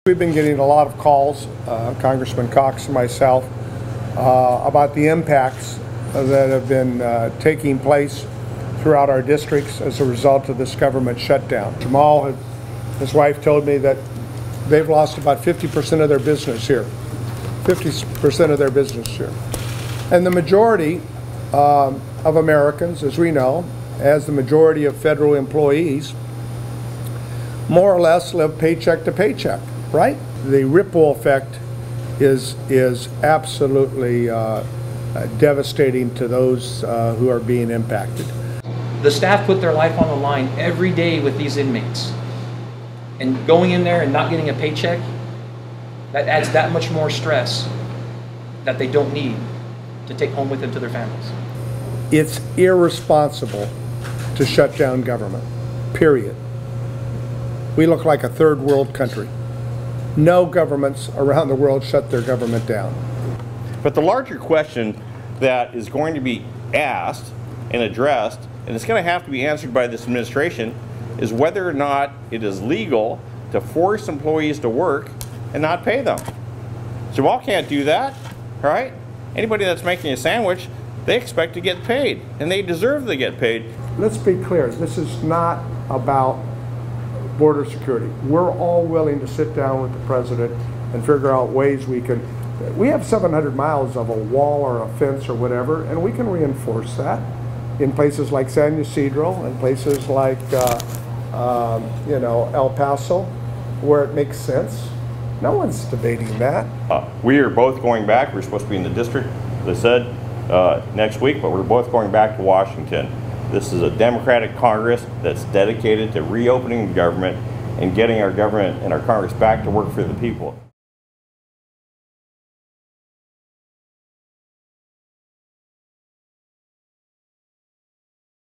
We've been getting a lot of calls, Congressman Cox and myself, about the impacts that have been taking place throughout our districts as a result of this government shutdown. Jamal, his wife, told me that they've lost about 50% of their business here. 50% of their business here. And the majority of Americans, as we know, as the majority of federal employees, more or less live paycheck to paycheck. Right? The ripple effect is absolutely devastating to those who are being impacted. The staff put their life on the line every day with these inmates. And going in there and not getting a paycheck, that adds that much more stress that they don't need to take home with them to their families. It's irresponsible to shut down government, period. We look like a third world country. No governments around the world shut their government down. But the larger question that is going to be asked and addressed, and it's going to have to be answered by this administration, is whether or not it is legal to force employees to work and not pay them. Jamal can't do that, right? Anybody that's making a sandwich, they expect to get paid, and they deserve to get paid. Let's be clear, this is not about border security. We're all willing to sit down with the president and figure out ways we have 700 miles of a wall or a fence or whatever, and we can reinforce that in places like San Ysidro and places like El Paso, where it makes sense. No one's debating that. We are both going back. We're supposed to be in the district, as I said, next week, but we're both going back to Washington. This is a Democratic Congress that's dedicated to reopening the government and getting our government and our Congress back to work for the people.